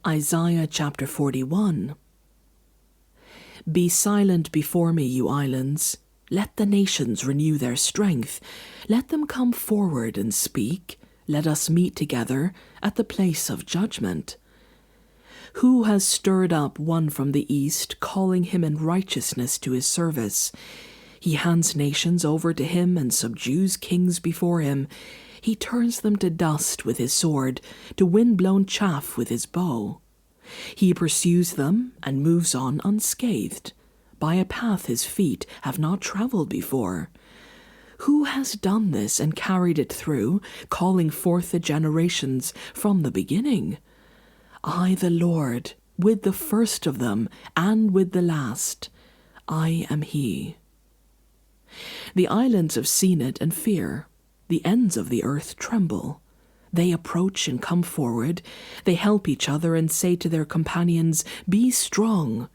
Isaiah chapter 41. Be silent before me, you islands. Let the nations renew their strength. Let them come forward and speak. Let us meet together at the place of judgment. Who has stirred up one from the east, calling him in righteousness to his service? He hands nations over to him and subdues kings before him. He turns them to dust with his sword, to wind-blown chaff with his bow. He pursues them and moves on unscathed, by a path his feet have not traveled before. Who has done this and carried it through, calling forth the generations from the beginning? I, the Lord, with the first of them and with the last, I am he. The islands have seen it and fear. The ends of the earth tremble. They approach and come forward. They help each other and say to their companions, "Be strong."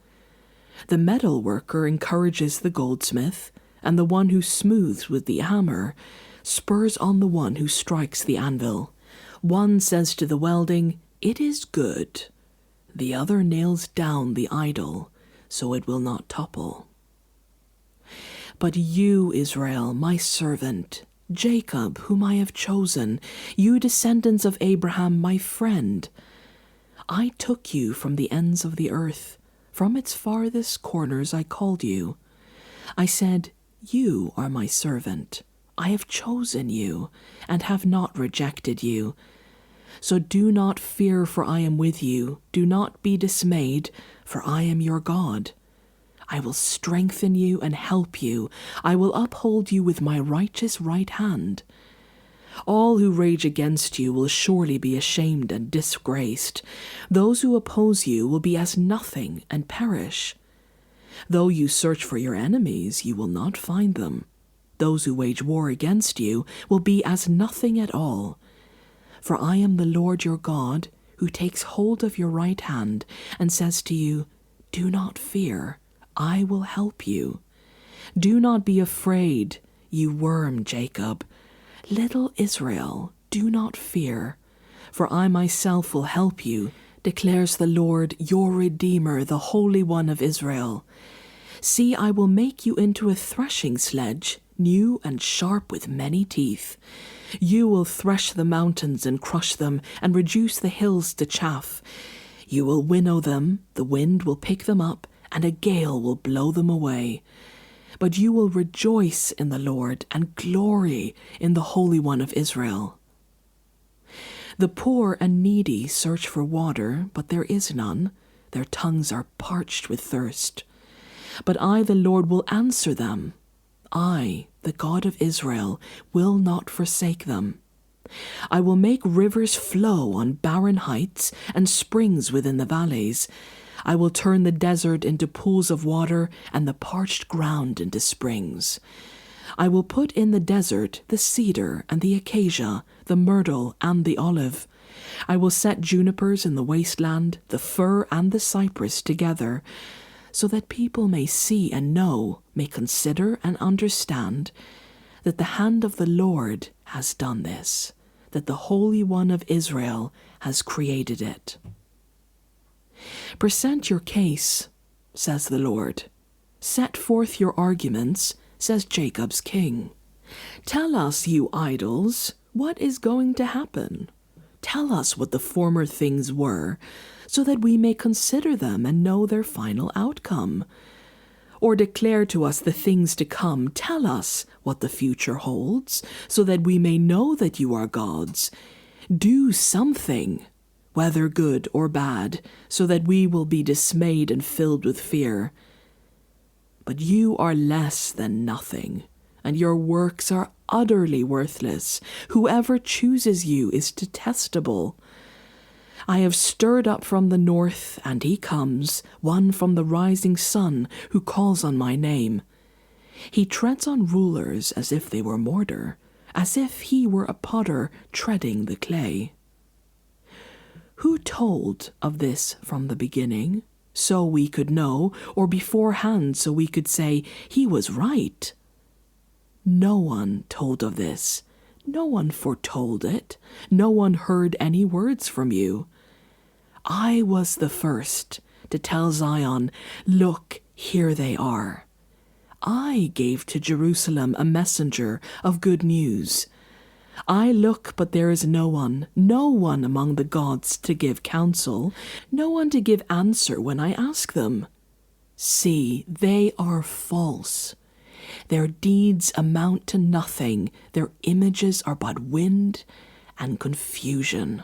The metal worker encourages the goldsmith, and the one who smooths with the hammer spurs on the one who strikes the anvil. One says to the welding, "It is good." The other nails down the idol, so it will not topple. But you, Israel, my servant, Jacob, whom I have chosen, you descendants of Abraham, my friend, I took you from the ends of the earth. From its farthest corners I called you. I said, "You are my servant. I have chosen you, and have not rejected you. So do not fear, for I am with you. Do not be dismayed, for I am your God. I will strengthen you and help you. I will uphold you with my righteous right hand. All who rage against you will surely be ashamed and disgraced. Those who oppose you will be as nothing and perish. Though you search for your enemies, you will not find them. Those who wage war against you will be as nothing at all. For I am the Lord your God, who takes hold of your right hand and says to you, "Do not fear, I will help you. Do not be afraid, you worm Jacob. Little Israel, do not fear, for I myself will help you, declares the Lord, your Redeemer, the Holy One of Israel. See, I will make you into a threshing sledge, new and sharp with many teeth. You will thresh the mountains and crush them, and reduce the hills to chaff. You will winnow them, the wind will pick them up, and a gale will blow them away. But you will rejoice in the Lord and glory in the Holy One of Israel. The poor and needy search for water, but there is none. Their tongues are parched with thirst. But I, the Lord, will answer them. I, the God of Israel, will not forsake them. I will make rivers flow on barren heights and springs within the valleys. I will turn the desert into pools of water and the parched ground into springs. I will put in the desert the cedar and the acacia, the myrtle and the olive. I will set junipers in the wasteland, the fir and the cypress together, so that people may see and know, may consider and understand, that the hand of the Lord has done this, that the Holy One of Israel has created it. Present your case, says the Lord. Set forth your arguments, says Jacob's king. Tell us, you idols, what is going to happen. Tell us what the former things were, so that we may consider them and know their final outcome. Or declare to us the things to come. Tell us what the future holds, so that we may know that you are gods. Do something, whether good or bad, so that we will be dismayed and filled with fear. But you are less than nothing, and your works are utterly worthless. Whoever chooses you is detestable. I have stirred up from the north, and he comes, one from the rising sun, who calls on my name. He treads on rulers as if they were mortar, as if he were a potter treading the clay. Who told of this from the beginning, so we could know, or beforehand so we could say, he was right? No one told of this. No one foretold it. No one heard any words from you. I was the first to tell Zion, look, here they are. I gave to Jerusalem a messenger of good news. I look, but there is no one among the gods to give counsel, no one to give answer when I ask them. See, they are false. Their deeds amount to nothing. Their images are but wind and confusion.